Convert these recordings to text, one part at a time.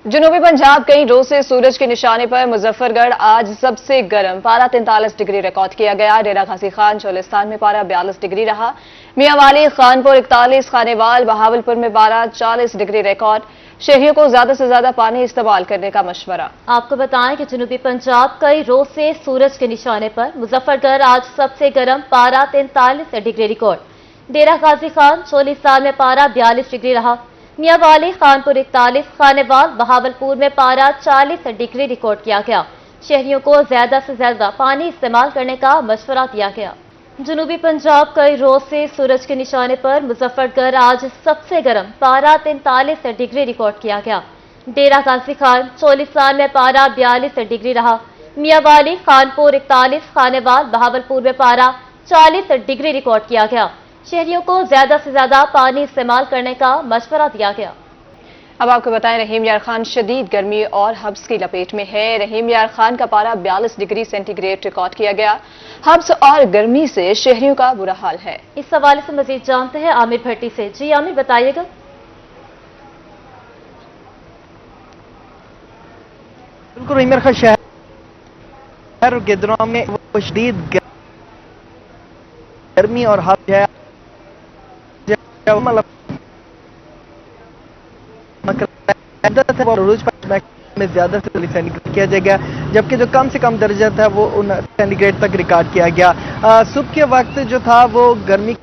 जनूबी पंजाब कई रोज से सूरज के निशाने पर मुजफ्फरगढ़ आज सबसे गर्म पारा 43 डिग्री रिकॉर्ड किया गया। डेरा गाजी खान चोलिस्तान में पारा 42 डिग्री रहा। मियांवाली, खानपुर 41, खानेवाल, बहावलपुर में पारा 40 डिग्री रिकॉर्ड। शहरियों को ज्यादा से ज्यादा पानी इस्तेमाल करने का मशवरा। आपको बताएं कि जनूबी पंजाब कई रोज से सूरज के निशाने पर, मुजफ्फरगढ़ आज सबसे गर्म पारा 43 डिग्री रिकॉर्ड। डेरा गाजी खान चोलिस्तान में पारा 42 डिग्री रहा। मियांवाली, खानपुर 41, खानेवाल, बहावलपुर में पारा 40 डिग्री रिकॉर्ड किया गया। शहरियों को ज्यादा से ज्यादा पानी इस्तेमाल करने का मशवरा दिया गया। जनूबी पंजाब कई रोज से सूरज के निशाने पर, मुजफ्फरगढ़ आज सबसे गर्म पारा 43 डिग्री रिकॉर्ड किया गया। डेरा गाजी खान चोलिस्तान में पारा 42 डिग्री रहा। मियांवाली, खानपुर 41, खानेवाल, बहावलपुर में पारा 40 डिग्री रिकॉर्ड किया गया। शहरियों को ज्यादा से ज्यादा पानी इस्तेमाल करने का मशवरा दिया गया। अब आपको बताएं, रहीम यार खान शदीद गर्मी और हब्स की लपेट में है। रहीम यार खान का पारा 42 डिग्री सेंटीग्रेड रिकॉर्ड किया गया। हब्स और गर्मी से शहरियों का बुरा हाल है। इस हवाले से मजीद जानते हैं आमिर भट्टी से। जी आमिर, बताइएगा। बिल्कुल, रहीम यार खान शहर गिदरा में वो शदीद गर्मी और हब्स है में ज्यादा से सेंटीग्रेड किया जाएगा, जबकि जो कम से कम दर्जा था वो 19 सेंटीग्रेड तक रिकॉर्ड किया गया। सुबह के वक्त जो था वो गर्मी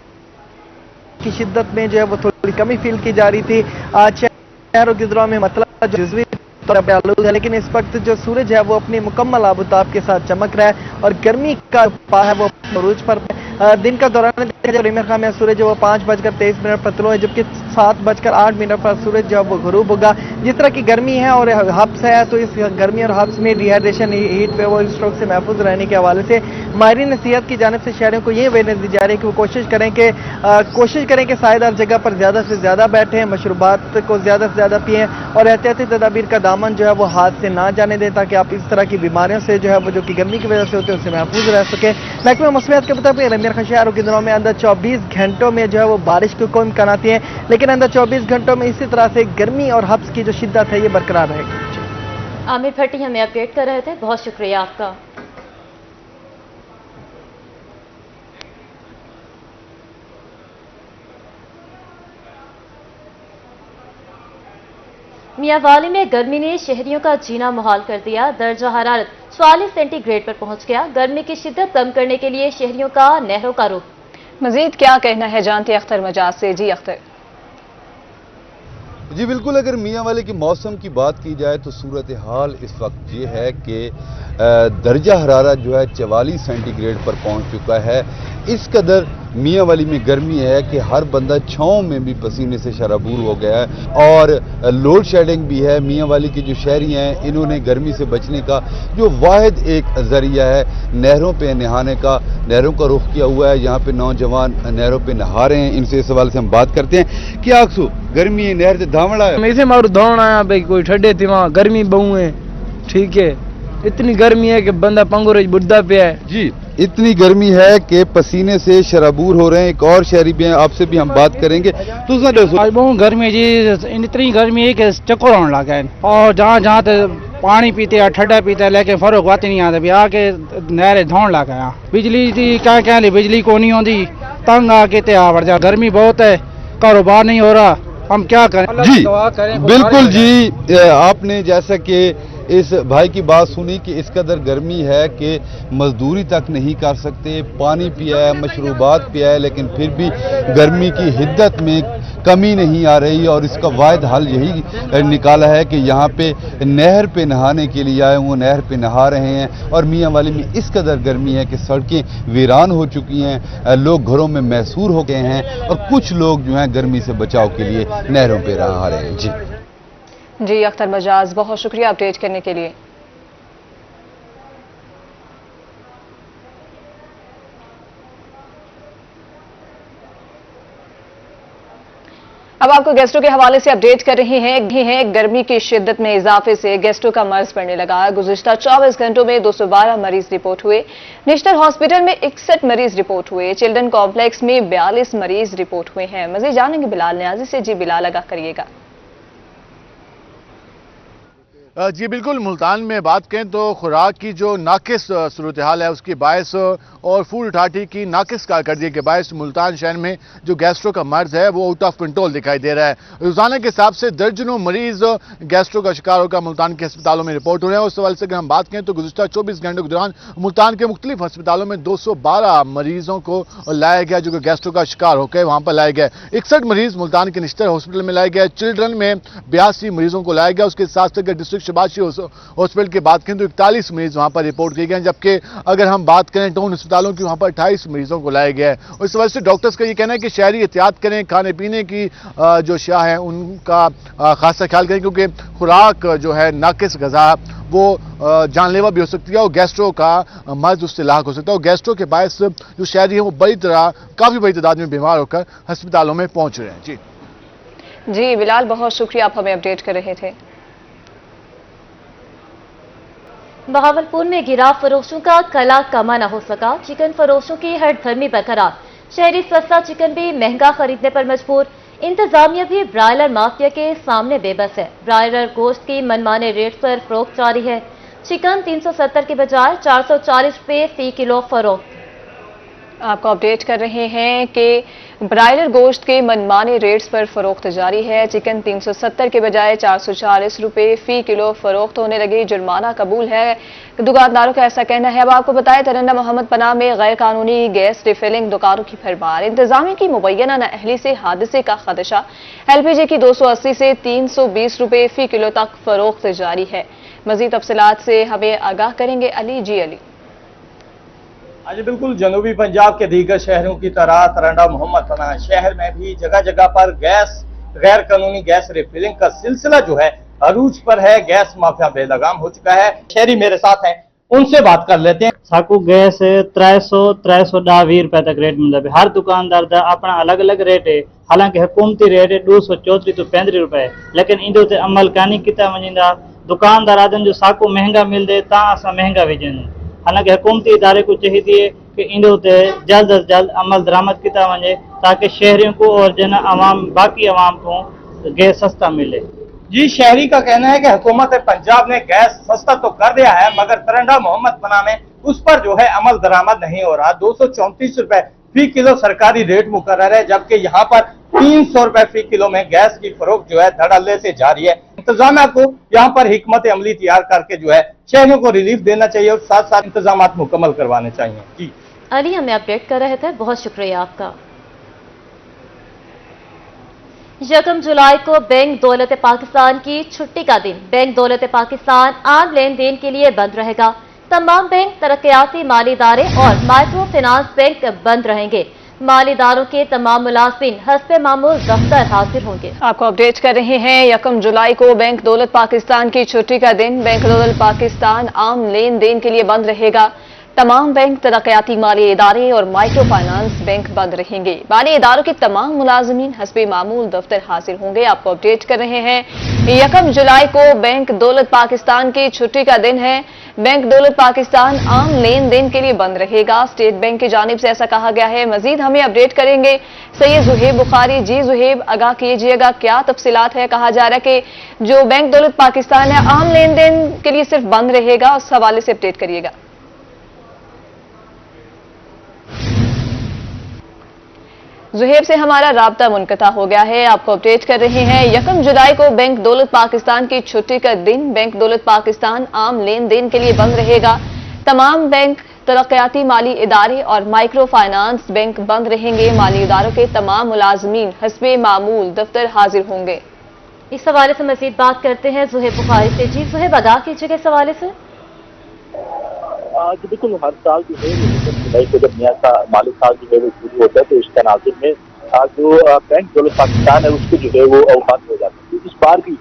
की शिद्दत में जो है वो थोड़ी कमी फील की जा रही थी। आज शहरों की गिदरा में मतलब जुज़वी तौर पर आलूद है, लेकिन इस वक्त जो सूरज है वो अपनी मुकम्मल आबूताब के साथ चमक रहा है और गर्मी का पा है वो अरूज पर। दिन का दौरान रहीम खान में सूरज जो वो 5:23 पर तुलो है, जबकि 7:08 पर सूरज जो वो गुरूब होगा। जिस तरह की गर्मी है और हब्स है, तो इस गर्मी और हब्स में डिहाइड्रेशन, हीट वेव और स्ट्रोक से महफूज रहने के हवाले से माहिरीन सेहत की जानिब से शहरों को ये अवेयरनेस दी जा रही है कि वो कोशिश करें कि सायेदार जगह पर ज्यादा से ज्यादा बैठें, मशरूबात को ज्यादा से ज्यादा पिएं और एहतियाती तदाबीर का दामन जो है वो हाथ से ना जाने दें, ताकि आप इस तरह की बीमारियों से जो है वो जो कि गर्मी की वजह से होती है उससे महफूज रह सके। महकमे मौसमियात के मुताबिक रहीम यार खान शहरों के दिनों में अंदर 24 घंटों में जो है वो बारिश की कोई इम्कान आती है, लेकिन अंदर 24 घंटों में इसी तरह से गर्मी और हब्स की जो शिद्दत है ये बरकरार रहेगी। आमिर भट्टी हमें अपडेट कर रहे थे, बहुत शुक्रिया आपका। मियांवाली में गर्मी ने शहरियों का जीना मुहाल कर दिया। दर्जा हरारत 44 सेंटीग्रेड पर पहुंच गया। गर्मी की शिद्दत कम करने के लिए शहरियों का नहरों का रुख। मजीद क्या कहना है जानते अख्तर मजाज से। जी अख्तर। जी बिल्कुल, अगर मियांवाली के मौसम की बात की जाए तो सूरत हाल इस वक्त ये है कि दर्जा हरारत जो है 44 सेंटीग्रेड पर पहुंच चुका है। इस कदर मियांवाली में गर्मी है कि हर बंदा छाँव में भी पसीने से शराबूर हो गया है और लोड शेडिंग भी है। मियांवाली के जो शहरी हैं इन्होंने गर्मी से बचने का जो वाहिद एक जरिया है नहरों पे नहाने का, नहरों का रुख किया हुआ है। यहाँ पे नौजवान नहरों पे नहा रहे हैं। इनसे इस सवाल से हम बात करते हैं कि आखसू गर्मी है, नहर से धावड़ा है। इसे मारू धावना आया भाई, कोई ठंडे थी वहाँ गर्मी बहु है। ठीक है, इतनी गर्मी है कि बंदा पंगुर बुढ़ा पे है। जी, इतनी गर्मी है कि पसीने से शराबूर हो रहे हैं। एक और शहरी भी हैं, आपसे भी हम बात करेंगे। तो बहुत गर्मी जी, इतनी गर्मी है कि चक्कर आने लगा है और जहाँ जहाँ पानी पीते हैं ठंडा पीते हैं, लेकिन फर्क बात नहीं आता। भी आके नहरे धोन लगा है। बिजली थी क्या बिजली को नहीं आती, तंग आके ते आवर जा। गर्मी बहुत है, कारोबार नहीं हो रहा, हम क्या करें। जी बिल्कुल जी, आपने जैसा कि इस भाई की बात सुनी कि इस कदर गर्मी है कि मजदूरी तक नहीं कर सकते। पानी पिया है, मशरूबात पिया है, लेकिन फिर भी गर्मी की हिद्दत में कमी नहीं आ रही और इसका वाहिद हल यही निकाला है कि यहाँ पे नहर पे नहाने के लिए आए, वो नहर पे नहा रहे हैं। और मियांवाली में इस कदर गर्मी है कि सड़कें वीरान हो चुकी हैं, लोग घरों में मैसूर हो गए हैं और कुछ लोग जो हैं गर्मी से बचाव के लिए नहरों पे नहा रहे हैं। जी अख्तर मजाज, बहुत शुक्रिया अपडेट करने के लिए। अब आपको गेस्टों के हवाले से अपडेट कर रही हैं। गर्मी की शिद्दत में इजाफे से गेस्टों का मर्ज बढ़ने लगा। गुज़िश्ता 24 घंटों में 212 मरीज रिपोर्ट हुए। नेशनल हॉस्पिटल में 61 मरीज रिपोर्ट हुए। चिल्ड्रन कॉम्प्लेक्स में 42 मरीज रिपोर्ट हुए हैं। मजीद जानेंगे बिलाल न्याजी से। जी बिलाल, आगाह करिएगा। جی بالکل، ملتان میں بات کریں تو خوراک کی جو ناقص صورتحال ہے اس کی باعث اور فوڈ اتھارٹی کی ناقص کارکردگی کے باعث ملتان شہر میں جو گیسٹرو کا مرض ہے وہ آؤٹ آف کنٹرول دکھائی دے رہا ہے۔ روزانہ کے حساب سے درجنوں مریض گیسٹرو کا شکار ہو کر ملتان کے ہسپتالوں میں رپورٹ ہو رہے ہیں۔ اس حوالے سے اگر ہم بات کریں تو گزشتہ 24 گھنٹوں کے دوران ملتان کے مختلف ہسپتالوں میں 212 مریضوں کو لایا گیا جو کہ گیسٹرو کا شکار ہو کے وہاں پر لائے گئے۔ 61 مریض ملتان کے نشتر ہاسپٹل میں لائے گئے۔ چلڈرن میں 82 مریضوں کو لایا گیا۔ اس کے ساتھ اگر ڈسٹرکٹ شباشی ہاسپٹل کی بات کریں تو 41 مریض وہاں پر رپورٹ کیے گئے ہیں، جبکہ اگر ہم بات کریں ٹاؤن ہسپتالوں کی وہاں پر 28 مریضوں کو لایا گیا ہے۔ اور اس وجہ سے ڈاکٹرز کا یہ کہنا ہے کہ شہری احتیاط کریں، کھانے پینے کی جو اشیاء ہیں ان کا خاصا خیال کریں، کیونکہ خوراک جو ہے ناقص غذا وہ جان لیوا بھی ہو سکتی ہے اور گیسٹرو کا مرض اس سے لاحق ہو سکتا ہے، اور گیسٹرو کے باعث جو شہری ہیں وہ کافی بڑی تعداد میں بیمار ہو کر ہسپتالوں میں پہنچ رہے ہیں۔ جی بلال، بہت شکریہ، آپ ہمیں اپڈیٹ کر رہے تھے۔ بہاولپور میں گرا فروشوں کا کلا کما نہ ہو سکا، چکن فروشوں کی ہٹ دھرمی برقرار، شہری سستا چکن بھی مہنگا خریدنے پر مجبور، انتظامیہ بھی برائلر مافیا کے سامنے بے بس ہے، برائلر گوشت کی منمانے ریٹ پر فروخت جاری ہے، چکن 370 کے بجائے 440 روپے فی کلو فروخت۔ آپ کو اپڈیٹ کر رہے ہیں کہ برائلر گوشت کے منمانے ریٹس پر فروخت جاری ہے، چکن 370 کے بجائے 440 روپے فی کلو فروخت ہونے لگے، جرمانہ قبول ہے، دکانداروں کا ایسا کہنا ہے۔ اب آپ کو بتائیں ترنم محمد پناہ میں غیر قانونی گیس ریفلنگ دکانوں کی بھرمار، انتظامیہ کی مبینہ نااہلی سے حادثے کا خدشہ، ایل پی جی کی 280 سے 320 روپے فی کلو تک فروخت جاری ہے۔ مزید تفصیلات سے ہمیں آگاہ کریں گے علی۔ جی علی۔ جی بالکل، جنوبی پنجاب کے دیگر شہروں کی طرح ترنم محمد پناہ شہر میں بھی جگہ جگہ پر غیر قانونی گیس ریفلنگ کا سلسلہ جو ہے عروج پر ہے، گیس مافیا بے لگام ہو چکا ہے۔ شہری میرے ساتھ ہیں، ان سے بات کر لیتے ہیں۔ ساکو گیس 320 روپے تک ریٹ ملتا ہے، ہر دکاندار دا اپنا الگ الگ ریٹ ہے، حالانکہ حکومتی ریٹ ہے 234 تو 35 روپے، لیکن اندو تے عمل کانی کیتا ونجندا، دکاندار آدن جو ساکو مہنگا مل دے تا اسا مہنگا وجن، حالانکہ حکومتی ادارے کو چاہیے کہ اندو تے جلد از جلد عمل درآمد کیتا ونجے تاکہ شہریوں کو اور باقی عوام کو گیس سستا ملے۔ جی شہری کا کہنا ہے کہ حکومت پنجاب نے گیس سستا تو کر دیا ہے، مگر ترنم محمد پناہ میں اس پر جو ہے عمل درآمد نہیں ہو رہا۔ 234 روپے فی کلو سرکاری ریٹ مقرر ہے، جبکہ یہاں پر 300 روپے فی کلو میں گیس کی فروخت جو ہے دھڑلے سے جاری ہے۔ انتظامیہ کو یہاں پر حکمت عملی تیار کر کے جو ہے شہریوں کو ریلیف دینا چاہیے اور ساتھ ساتھ انتظامات مکمل کروانے چاہیے۔ جی علی، ہمیں اپڈیٹ کر رہے تھے، بہت شکریہ آپ کا۔ 1 جولائی کو بینک دولت پاکستان کی چھٹی کا دن، بینک دولت پاکستان عام لین دین کے لیے بند رہے گا، تمام بینک، ترقیاتی مالی ادارے اور مائکرو فنانس بینک بند رہیں گے، مالی اداروں کے تمام ملازمین حسب معمول دفتر حاضر ہوں گے۔ آپ کو اپڈیٹ کر رہے ہیں، 1 جولائی کو بینک دولت پاکستان کی چھٹی کا دن، بینک دولت پاکستان عام لین دین کے لیے بند رہے گا، تمام بینک، ترقیاتی مالی ادارے اور مائکرو فائنانس بینک بند رہیں گے، مالی اداروں کے تمام ملازمین حسب معمول دفتر حاضر ہوں گے۔ آپ کو اپڈیٹ کر رہے ہیں، 1 جولائی کو بینک دولت پاکستان کی چھٹی کا دن ہے، بینک دولت پاکستان عام لین دین کے لیے بند رہے گا، اسٹیٹ بینک کی جانب سے ایسا کہا گیا ہے۔ مزید ہمیں اپڈیٹ کریں گے سید زہیب بخاری۔ جی زہیب، آگاہ کیجئے گا، کیا تفصیلات ہے؟ کہا جا رہا ہے کہ جو بینک دولت پاکستان ہے عام لین دین کے لیے صرف بند رہے گا، اس حوالے سے اپڈیٹ کریے گا۔ زہیب سے ہمارا رابطہ منقطع ہو گیا ہے، آپ کو اپڈیٹ کر رہے ہیں، 1 جولائی کو بینک دولت پاکستان کی چھٹی کا دن، بینک دولت پاکستان عام لین دین کے لیے بند رہے گا، تمام بینک، ترقیاتی مالی ادارے اور مائکرو فائنانس بینک بند رہیں گے، مالی اداروں کے تمام ملازمین حسب معمول دفتر حاضر ہوں گے۔ اس حوالے سے مزید بات کرتے ہیں زہیب بخاری سے۔ جی زہیب، آگاہ کیجیے گا اس حوالے سے۔ بالکل، ہر سال جو ہے جولائی کو جب نیا مالی سال جو ہے وہ شروع ہوتا ہے تو اس تناظر میں جو بینک دولت پاکستان ہے اس کو جو ہے وہ اوقات ہو جاتے ہیں۔ اس بار بھی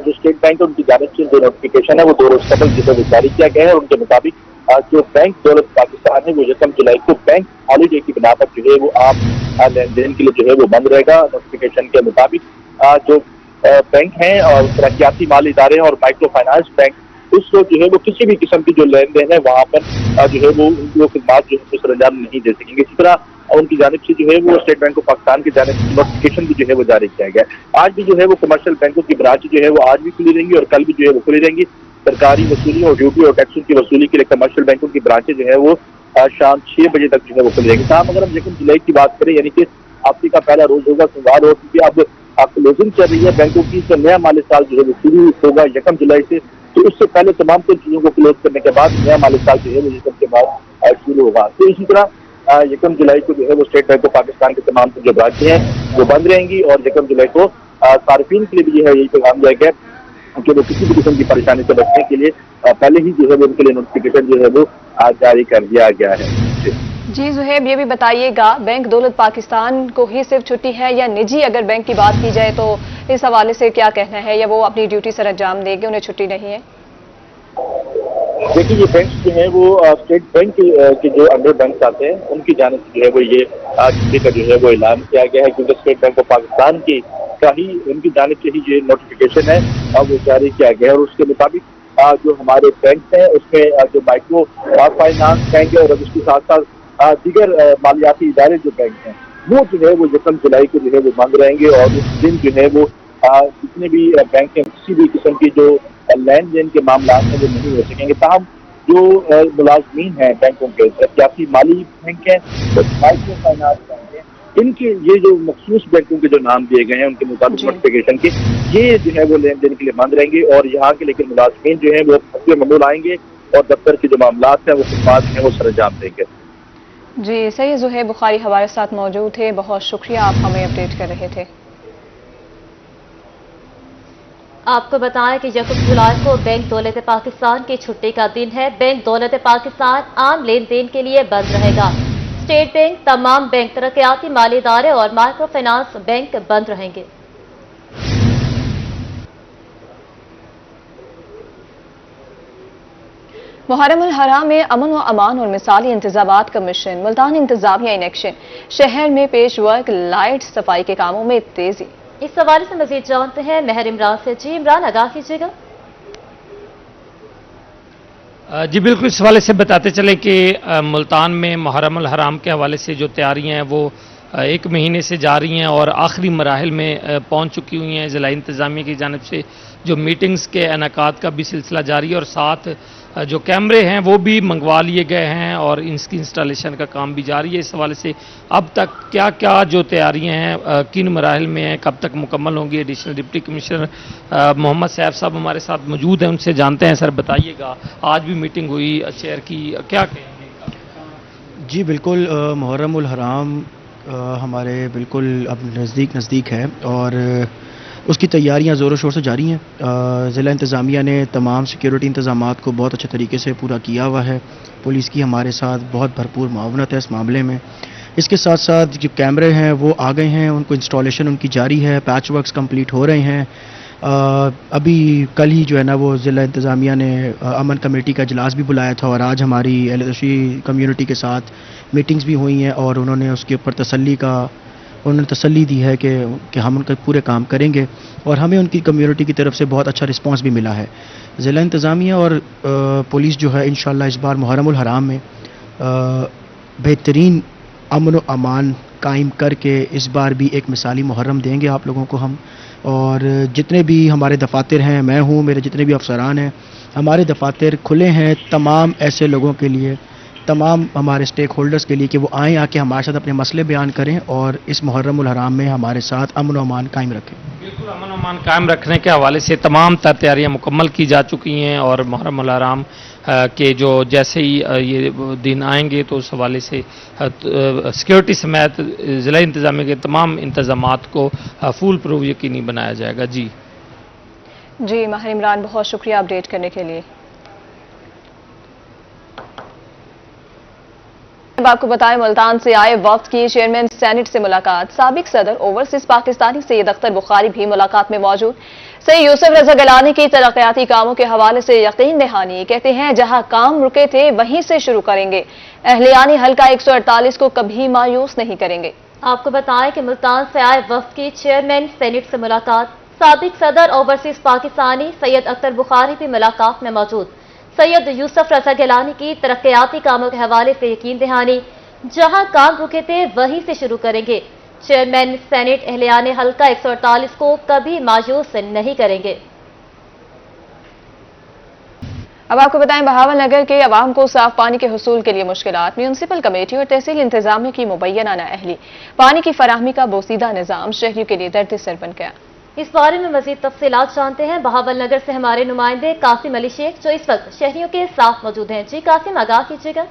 جو اسٹیٹ بینک ہے ان کی جانب سے جو نوٹیفکیشن ہے وہ 2 روز قبل جو ہے جاری کیا گیا ہے، اور ان کے مطابق جو بینک دولت پاکستان ہے وہ 1 جولائی کو بینک ہالیڈے کی بنا پر جو ہے وہ عام لین دین کے لیے جو ہے وہ بند رہے گا۔ نوٹیفکیشن کے مطابق جو بینک ہیں اور ترقیاتی مالی ادارے اور مائکرو فائنانس بینک उसको जो है वो किसी भी किस्म की जो लेन देन है वहाँ पर जो है वो खिदमात जो है सरंजाम नहीं दे सकेंगे। इसी तरह उनकी जानिब से जो है वो स्टेट बैंक ऑफ पाकिस्तान की जानिब से नोटिफिकेशन भी जो है वो जारी किया गया। आज भी जो है वो कमर्शियल बैंकों की ब्रांच जो है वो आज भी खुली रहेंगी और कल भी जो है वो खुली रहेंगी। सरकारी वसूली और ड्यूटी और टैक्सों की वसूली के लिए कमर्शियल बैंकों की ब्रांचें जो है वो शाम 6 बजे तक जो है वो खुली रहेंगी। साहब अगर हम 2 जुलाई की बात करें, यानी कि हफ्ते का पहला रोज होगा सोमवार, और क्योंकि अब क्लोजिंग चल रही है बैंकों की, तो नया माली साल जो है वो शुरू होगा 1 जुलाई से, तो उससे पहले तमाम चीजों को क्लोज करने के बाद नया माली साल जो है वो 1 के बाद शुरू होगा। तो इसी तरह 1 जुलाई को जो है वो स्टेट बैंक ऑफ पाकिस्तान के तमाम जो ब्रांचें हैं वो बंद रहेंगी और 1 जुलाई को सार्फिन के लिए भी जो है यही पैगाम दिया गया कि वो किसी भी किस्म की परेशानी से बचने के लिए पहले ही जो है वो उनके लिए नोटिफिकेशन जो है वो जारी कर दिया गया है। जी ज़ुहैब, ये भी बताइएगा, बैंक दौलत पाकिस्तान को ही सिर्फ छुट्टी है या निजी अगर बैंक की बात की जाए तो इस हवाले से क्या कहना है, या वो अपनी ड्यूटी सर अंजाम देंगे, उन्हें छुट्टी नहीं है? देखिए, ये बैंक जो है वो स्टेट बैंक के जो अंडर बैंक आते हैं उनकी जानिब से जो है वो ये छुट्टी का जो है वो ऐलान किया गया है, क्योंकि स्टेट बैंक ऑफ पाकिस्तान की का ही उनकी जानिब से ही ये नोटिफिकेशन है वो जारी किया गया है। और उसके मुताबिक जो हमारे बैंक हैं उसमें जो माइक्रो फाइनेंस बैंक है और उसके साथ साथ दीगर मालियाती इदारे जो बैंक हैं वो जो है वो 1 जुलाई को जो है वो बंद रहेंगे और उस दिन जो है वो जितने भी बैंक हैं किसी भी किस्म की जो लेन देन के मामला हैं वो नहीं हो सकेंगे। ताहम जो मुलाजमीन हैं बैंकों के, सियासी माली बैंक हैं, माइक्रो फाइनेंस बैंक हैं, इनके ये जो मखसूस बैंकों के जो नाम दिए गए हैं उनके मुताबिक नोटिफिकेशन के, ये जो है वो लेन देन के लिए बंद रहेंगे और यहाँ के लेकिन मुलाजमीन जो है वो अपने ममूल आएंगे और दफ्तर के जो मामला हैं वो खिदमात हैं वो सरंजाम देंगे। जी सही, ज़ुहैब बुखारी हमारे साथ मौजूद थे, बहुत शुक्रिया, आप हमें अपडेट कर रहे थे। आपको बताएं कि 1 जुलाई को बैंक दौलत पाकिस्तान की छुट्टी का दिन है। बैंक दौलत पाकिस्तान आम लेन देन के लिए बंद रहेगा। स्टेट बैंक, तमाम बैंक, तरक्याती माली इदारे और माइक्रो फाइनेंस बैंक बंद रहेंगे। मुहर्रम उल हराम में अमन व अमान और मिसाली इंतजामात का मिशन, मुल्तान इंतजामिया इन एक्शन, शहर में पेश वर्क लाइट सफाई के कामों में तेजी। इस हवाले से मजीद जानते हैं मेहर इमरान से। जी इमरान, आगाह कीजिएगा। जी बिल्कुल, इस हवाले से बताते चले कि मुल्तान में मुहर्रम उल हराम के हवाले से जो तैयारियां हैं वो 1 महीने से जारी हैं और आखिरी मराहिल में पहुंच चुकी हुई हैं। ज़िला इंतज़ामिया की जानिब से जो मीटिंग्स के इनेकाद का भी सिलसिला जारी है और साथ जो कैमरे हैं वो भी मंगवा लिए गए हैं और इसकी इंस्टॉलेशन का काम भी जारी है। इस हवाले से अब तक क्या क्या जो तैयारियां हैं, किन मराहिल में हैं, कब तक मुकम्मल होंगी, additional deputy commissioner Mohammad Saif साहब हमारे साथ मौजूद हैं, उनसे जानते हैं। सर बताइएगा, आज भी मीटिंग हुई शहर की, क्या कहेंगे? जी बिल्कुल, मुहर्रम उल हराम हमारे बिल्कुल अब नज़दीक है और उसकी तैयारियां ज़ोरों शोर से जारी हैं। ज़िला इंतज़ामिया ने तमाम सिक्योरिटी इंतज़ामात को बहुत अच्छे तरीके से पूरा किया हुआ है। पुलिस की हमारे साथ बहुत भरपूर मुआवनत है इस मामले में। इसके साथ साथ जो कैमरे हैं वो आ गए हैं, उनको इंस्टॉलेशन उनकी जारी है, पैच वर्क्स कंप्लीट हो रहे हैं। अभी कल ही जो है ना वो ज़िला इंतज़ामिया ने अमन कमेटी का इजलास भी बुलाया था और आज हमारी एलएससी कम्युनिटी के साथ मीटिंग्स भी हुई हैं और उन्होंने उसके ऊपर तसल्ली दी है कि हम उनका पूरे काम करेंगे और हमें उनकी कम्युनिटी की तरफ से बहुत अच्छा रिस्पांस भी मिला है। ज़िला इंतज़ामिया और पुलिस जो है इंशाअल्लाह इस बार मुहर्रम उल हराम में बेहतरीन अमन व अमान कायम करके इस बार भी एक मिसाली मुहर्रम देंगे आप लोगों को हम। और जितने भी हमारे दफातर हैं, मैं हूँ, मेरे जितने भी अफसरान हैं, हमारे दफातर खुले हैं तमाम ऐसे लोगों के लिए, तमाम हमारे स्टेक होल्डर्स के लिए कि वो आएँ, आके हमारे साथ अपने मसले बयान करें और इस मुहर्रम उल हराम में हमारे साथ अमन व अमान कायम रखें। बिल्कुल, अमन व अमान कायम रखने के हवाले से तमाम तैयारियां मुकम्मल की जा चुकी हैं और मुहर्रम उल हराम के जो जैसे ही ये दिन आएंगे तो उस हवाले से सिक्योरिटी समेत ज़िला इंतज़ामिया के तमाम इंतज़ामात को फुल प्रूफ यकीनी बनाया जाएगा। जी मेहर इमरान, बहुत शुक्रिया अपडेट करने के लिए। अब आपको बताएं, मुल्तान से आए वफ्द की चेयरमैन सेनेट से मुलाकात। साबिक सदर ओवरसीज पाकिस्तानी सैयद अख्तर बुखारी भी मुलाकात में मौजूद। सैयद यूसुफ रजा गिलानी की तरक्याती कामों के हवाले से यकीन दहानी, कहते हैं जहां काम रुके थे वहीं से शुरू करेंगे। अहलियानी हल्का 148 को कभी मायूस नहीं करेंगे। आपको बताएं कि मुल्तान से आए वफ्द की चेयरमैन सेनेट से मुलाकात। साबिक सदर ओवरसीज पाकिस्तानी सैयद अख्तर बुखारी भी मुलाकात में मौजूद। सैयद यूसुफ रजा गिलानी की तरक्याती कामों के हवाले से यकीन दहानी, जहां काम रुके थे वहीं से शुरू करेंगे। चेयरमैन सेनेट एहलियाने हल्का 148 को कभी मायूस नहीं करेंगे। अब आपको बताएं, बहावल नगर के अवाम को साफ पानी के हुसूल के लिए मुश्किलात। म्यूनसिपल कमेटी और तहसील इंतजामिया की मुबैना नाअहली, पानी की फराहमी का बोसीदा निजाम शहरियों के लिए दर्द सर बन गया। इस बारे में मजीद तफसीलात जानते हैं बहावल नगर से हमारे नुमाइंदे कासिम अली शेख, जो इस वक्त शहरियों के साथ मौजूद हैं। जी कासिम, आगाह कीजिएगा।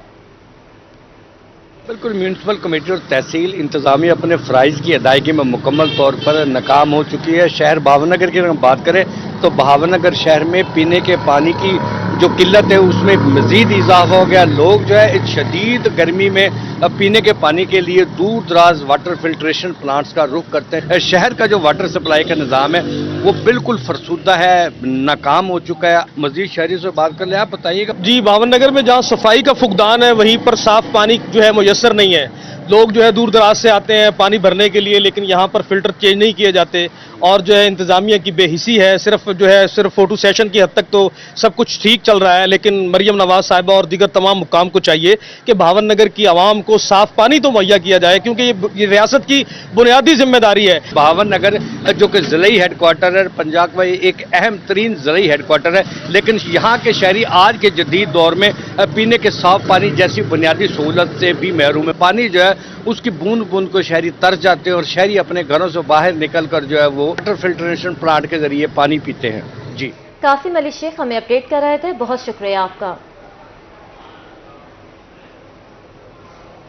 बिल्कुल, म्यूनसिपल कमेटी और तहसील इंतजामिया अपने फ़राइज़ की अदायगी में मुकम्मल तौर पर नाकाम हो चुकी है। शहर बहावलनगर की अगर हम बात करें तो बहावलनगर शहर में पीने के पानी की जो किल्लत है उसमें मज़ीद इजाफा हो गया। लोग जो है इस शदीद गर्मी में पीने के पानी के लिए दूर दराज वाटर फिल्ट्रेशन प्लांट्स का रुख करते हैं। शहर का जो वाटर सप्लाई का निज़ाम है वो बिल्कुल फरसूदा है, नाकाम हो चुका है। मज़ीद शहरी से बात कर ले, आप बताइएगा। जी, बहावलनगर में जहाँ सफाई का फुकदान है वहीं पर साफ पानी जो है मुयस्सर नहीं है। लोग जो है दूर दराज से आते हैं पानी भरने के लिए, लेकिन यहाँ पर फिल्टर चेंज नहीं किए जाते और जो है इंतजामिया की बेहिसी है। सिर्फ फोटो सेशन की हद तक तो सब कुछ ठीक चल रहा है, लेकिन मरियम नवाज साहिबा और दीगर तमाम हुक्काम को चाहिए कि बहावलनगर की आवाम को साफ पानी तो मुहैया किया जाए, क्योंकि ये रियासत की बुनियादी जिम्मेदारी है। बहावलनगर जो कि ज़िलाई हेडक्वार्टर है, पंजाब का एक अहम तरीन ज़िलाई हेडक्वार्टर है, लेकिन यहाँ के शहरी आज के जदीद दौर में पीने के साफ पानी जैसी बुनियादी सहूलत से भी महरूम है। पानी जो है उसकी बूंद बूंद को शहरी तरस जाते हैं और शहरी अपने घरों से बाहर निकल कर जो है वो वाटर फिल्ट्रेशन प्लांट के जरिए पानी पीते हैं। जी, कासिम अली शेख हमें अपडेट कर रहे थे, बहुत शुक्रिया आपका।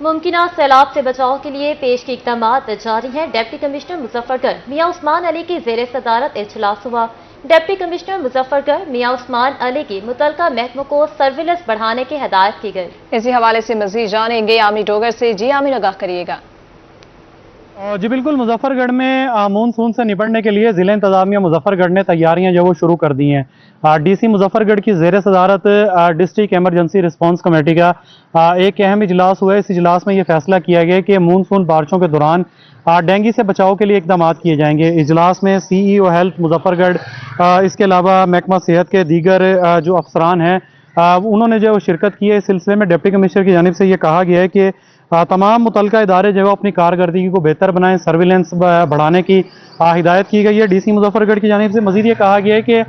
मुमकिना सैलाब से बचाव के लिए पेश की इक़दामात जारी हैं। डिप्टी कमिश्नर मुजफ्फरगढ़ मियां उस्मान अली की ज़ेर सदारत इजलास हुआ। डिप्टी कमिश्नर मुजफ्फरगढ़ मियां उस्मान अली की मुतलका महकमों को सर्विलेंस बढ़ाने की हिदायत की गई। इसी हवाले से मजीद जानेंगे आमिर डोगर से। जी आमिर, आगाह करिएगा। जी बिल्कुल, मुजफ्फरगढ़ में मानसून से निपटने के लिए ज़िला इंतजामिया मुजफ्फरगढ़ ने तैयारियां जो वो शुरू कर दी हैं। डीसी मुजफ्फरगढ़ की ज़ेर सदारत डिस्ट्रिक्ट एमरजेंसी रिस्पांस कमेटी का एक अहम इजलास हुआ है। इस इजलास में ये फैसला किया गया कि मानसून बारिशों के दौरान डेंगू से बचाव के लिए इकदाम किए जाएंगे। इजलास में CEO हेल्थ मुजफ्फरगढ़, इसके अलावा महकमा सेहत के दीगर जो अफसरान हैं उन्होंने जो शिरकत की है। इस सिलसिले में डिप्टी कमिश्नर की जानिब से ये कहा गया है कि तमाम मुतलका इदारे जो है अपनी कारकर्दगी को बेहतर बनाएं, सर्विलेंस बढ़ाने की हिदायत की गई है। DC मुजफ्फरगढ़ की जानिब से मजीद ये कहा गया है कि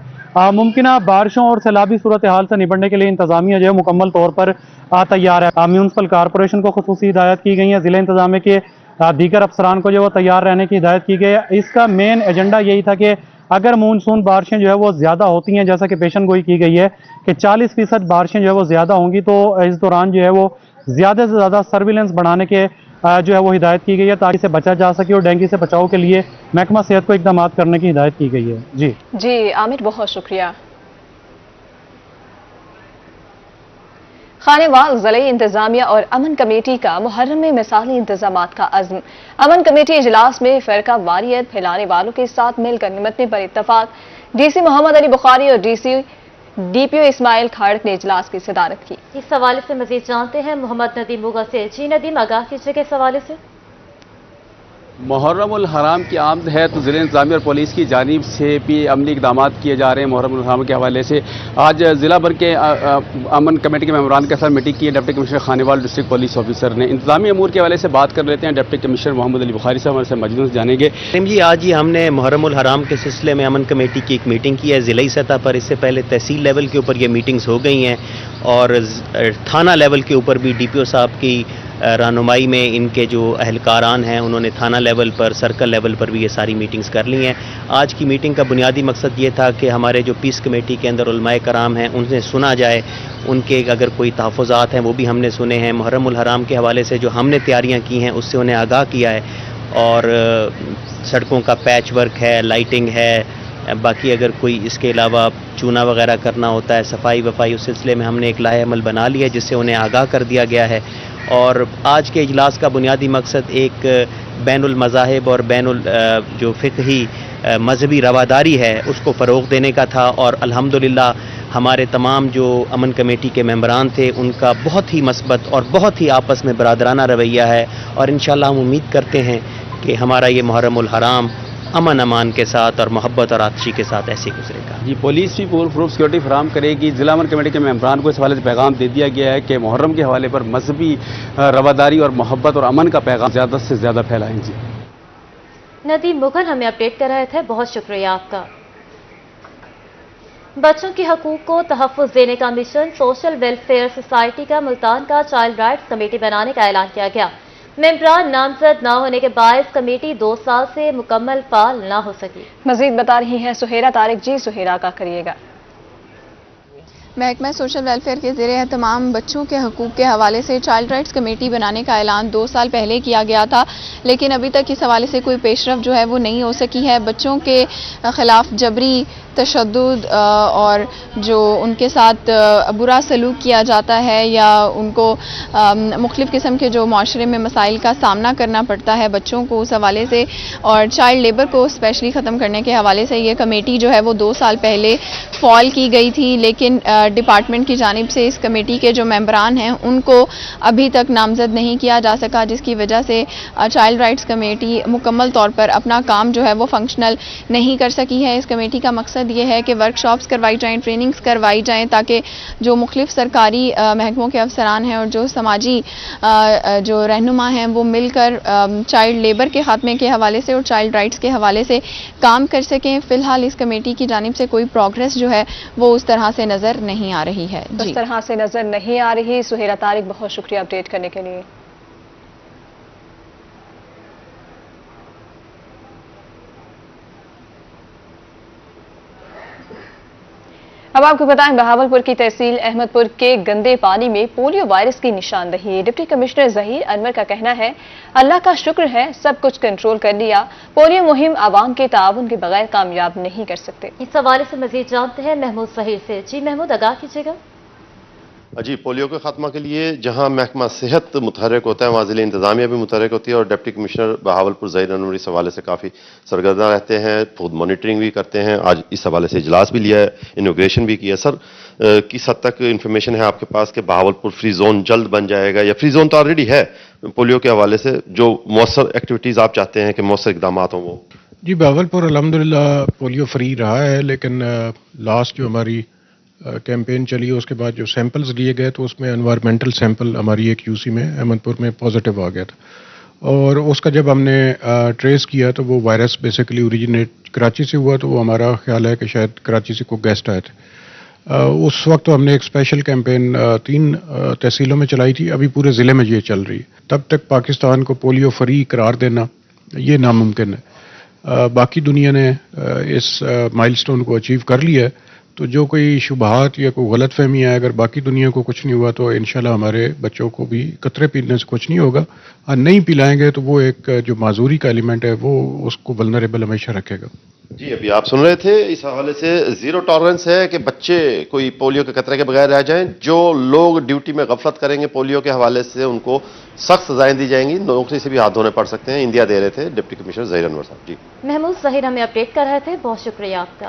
मुमकिना बारिशों और सैलाबी सूरत हाल से निपटने के लिए इंतजामिया जो है मुकम्मल तौर पर तैयार है। म्यूनसिपल कॉरपोरेशन को खुसूसी हिदायत की गई है। ज़िला इंतजामिया के दीगर अफसरान को जो वो तैयार रहने की हिदायत की गई है। इसका मेन एजेंडा यही था कि अगर मानसून बारिशें जो है वो ज़्यादा होती हैं, जैसा कि पेशन गोई की गई है कि 40% बारिशें जो है वो ज़्यादा होंगी, तो इस दौरान जो है वो ज़्यादा से ज़्यादा सर्विलेंस बढ़ाने के जो है वो हिदायत की गई है, ताकि से बचा जा सके और डेंगू से बचाव के लिए महकमा सेहत को इकदाम करने की हिदायत की गई है। जी आमिर, बहुत शुक्रिया। खानेवाल ज़िले इंतजामिया और अमन कमेटी का मुहर्रम में मिसाली इंतजामात का अज़्म। अमन कमेटी इजलास में फ़िरका वारियत फैलाने वालों के साथ मिलकर निपटने पर इत्तफाक। DC मोहम्मद अली बुखारी और DPO इस्माइल खाड़क ने इजलास की सदारत की। इस हवाले से मजीद जानते हैं मोहम्मद नदीम मुगा से। जी नदीम, आगाह कीजिएगा इस हवाले से। मुहर्रम उल हराम की आमद है तो ज़िला इंतज़ामिया और पुलिस की जानिब से भी अमली इक़दाम किए जा रहे हैं। मुहर्रम उल हराम के हवाले से आज ज़िला भर के अमन कमेटी के मेम्बरान के साथ मीटिंग की है deputy commissioner Khanewal district police officer ने। इंतज़ामी अमूर के हवाले से बात कर लेते हैं। डिप्टी कमिश्नर मोहम्मद अली बुखारी साहब हमारे से मौजूद जानेंगे। जी, आज ही हमने मुहर्रम उल हराम के सिलसिले में अमन कमेटी की एक मीटिंग की है ज़िलाई सतह पर। इससे पहले तहसील लेवल के ऊपर ये मीटिंग्स हो गई हैं और थाना लेवल के ऊपर भी DPO साहब की रहनुमाई में इनके जो अहलकारान हैं उन्होंने थाना लेवल पर, सर्कल लेवल पर भी ये सारी मीटिंग्स कर ली हैं। आज की मीटिंग का बुनियादी मकसद ये था कि हमारे जो पीस कमेटी के अंदर उलमाए कराम हैं उनसे सुना जाए, उनके अगर कोई तहफ़्फ़ुज़ात हैं वो भी हमने सुने हैं। मुहर्रम उल हराम के हवाले से जो हमने तैयारियाँ की हैं उससे उन्हें आगाह किया है और सड़कों का पैच वर्क है, लाइटिंग है, बाकी अगर कोई इसके अलावा चूना वगैरह करना होता है, सफाई वफाई, उस सिलसिले में हमने एक लाहे अमल बना लिया जिससे उन्हें आगाह कर दिया गया है। और आज के इजलास का बुनियादी मकसद एक बैनुल मज़ाहिब और बैनुल जो फ़िक़ही मजहबी रवादारी है उसको फ़रोग़ देने का था। और अल्हम्दुलिल्लाह हमारे तमाम जो अमन कमेटी के मेंबरान थे उनका बहुत ही मस्बत और बहुत ही आपस में बरादराना रवैया है और इंशाअल्लाह हम उम्मीद करते हैं कि हमारा ये मुहर्रम उल हराम अमन अमान के साथ और मोहब्बत और आतशी के साथ ऐसे गुजरेगा। जी, पुलिस भी पूर्ण प्रूफ सिक्योरिटी फराहम करेगी। जिला अमन कमेटी के मेंबरान को इस हवाले से पैगाम दे दिया गया है कि मुहर्रम के हवाले पर मजहबी रवादारी और मोहब्बत और अमन का पैगाम ज़्यादा से ज़्यादा फैलाएं। जी, नदीम मुगल हमें अपडेट कर रहे थे, बहुत शुक्रिया आपका। बच्चों के हकूक को तहफ़्फ़ुज़ देने का मिशन सोशल वेलफेयर सोसाइटी का मुल्तान का चाइल्ड राइट्स कमेटी बनाने का ऐलान किया गया। मेंबरान नामजद न होने के बायस कमेटी 2 साल से मुकम्मल फाल न हो सकी। मजीद बता रही हैं सुहेरा तारिक। जी सुहेरा, का करिएगा। महकमा सोशल वेलफेयर के ज़रिए तमाम बच्चों के हकूक़ के हवाले से चाइल्ड राइट्स कमेटी बनाने का ऐलान 2 साल पहले किया गया था, लेकिन अभी तक इस हवाले से कोई पेशरफ जो है वो नहीं हो सकी है। बच्चों के ख़िलाफ़ जबरी तशद्दुद और जो उनके साथ बुरा सलूक किया जाता है या उनको मुख्तलिफ़ किस्म के जो माशरे में मसाइल का सामना करना पड़ता है बच्चों को, उस हवाले से और चाइल्ड लेबर को स्पेशली ख़त्म करने के हवाले से ये कमेटी जो है वो 2 साल पहले फॉल की गई थी, लेकिन डिपार्टमेंट की जानिब से इस कमेटी के जो मेंबरान हैं उनको अभी तक नामजद नहीं किया जा सका, जिसकी वजह से चाइल्ड राइट्स कमेटी मुकम्मल तौर पर अपना काम जो है वो फंक्शनल नहीं कर सकी है। इस कमेटी का मकसद ये है कि वर्कशॉप्स करवाई जाएं, ट्रेनिंग्स करवाई जाएं, ताकि जो मुख्तलिफ सरकारी महकमों के अफसरान हैं और जो समाजी जो रहनुमा हैं वो मिलकर चाइल्ड लेबर के खात्मे के हवाले से और चाइल्ड राइट्स के हवाले से काम कर सकें। फ़िलहाल इस कमेटी की जानिब से कोई प्रोग्रेस जो है वो उस तरह से नज़र नहीं आ रही है। उस तरह से नज़र नहीं आ रही। सुहेरा तारिक, बहुत शुक्रिया अपडेट करने के लिए। अब आपको बताएं, बहावलपुर की तहसील अहमदपुर के गंदे पानी में पोलियो वायरस की निशानदही। डिप्टी कमिश्नर ज़हीर अनवर का कहना है, अल्लाह का शुक्र है सब कुछ कंट्रोल कर लिया। पोलियो मुहिम आवाम के ताउन के बगैर कामयाब नहीं कर सकते। इस हवाले से मजीद जानते हैं महमूद ज़हीर से। जी महमूद, आगाह कीजिएगा। जी, पोलियो के खात्मा के लिए जहां महकमा सेहत मुतहरक होता है वहां ज़िले इंतजामिया भी मुतहरक होती है और डिप्टी कमिश्नर बहावलपुर ज़हीर अनवर इस हवाले से काफ़ी सरगर्दा रहते हैं, खुद मॉनिटरिंग भी करते हैं। आज इस हवाले से इजलास भी लिया है, इनोग्रेशन भी किया। सर, किस हद तक इन्फॉर्मेशन है आपके पास कि बहावलपुर फ्री जोन जल्द बन जाएगा या फ्री जोन तो ऑलरेडी है पोलियो के हवाले से? जो मौसर एक्टिविटीज़ आप चाहते हैं कि मौसर इकदाम हों वो? जी, बहावलपुर अल्हम्दुलिल्लाह पोलियो फ्री रहा है, लेकिन लास्ट जो हमारी कैंपेन चली उसके बाद जो सैंपल्स लिए गए तो उसमें एनवायरमेंटल सैंपल हमारी एक यूसी में अहमदपुर में पॉजिटिव आ गया था और उसका जब हमने ट्रेस किया तो वो वायरस बेसिकली ओरिजिनेट कराची से हुआ। तो वो हमारा ख्याल है कि शायद कराची से कोई गेस्ट आए थे। उस वक्त तो हमने एक स्पेशल कैंपेन 3 तहसीलों में चलाई थी, अभी पूरे ज़िले में ये चल रही है। तब तक पाकिस्तान को पोलियो फ्री करार देना ये नामुमकिन है। बाकी दुनिया ने इस माइलस्टोन को अचीव कर लिया है, तो जो कोई शुबहात या कोई गलत फहमी है, अगर बाकी दुनिया को कुछ नहीं हुआ तो इंशाल्लाह हमारे बच्चों को भी कतरे पीने से कुछ नहीं होगा। नहीं पिलाएंगे तो वो एक जो माजूरी का एलिमेंट है वो उसको वल्नरेबल हमेशा रखेगा। जी, अभी आप सुन रहे थे, इस हवाले से जीरो टॉलरेंस है कि बच्चे कोई पोलियो के कतरे के बगैर रह जाएं। जो लोग ड्यूटी में गफलत करेंगे पोलियो के हवाले से उनको सख्त सजाएं दी जाएंगी, नौकरी से भी हाथ धोने पड़ सकते हैं। इंडिया दे रहे थे डिप्टी कमिश्नर ज़हीर अनवर साहब। जी महमूद ज़हीर हमें अपडेट कर रहे थे, बहुत शुक्रिया आपका।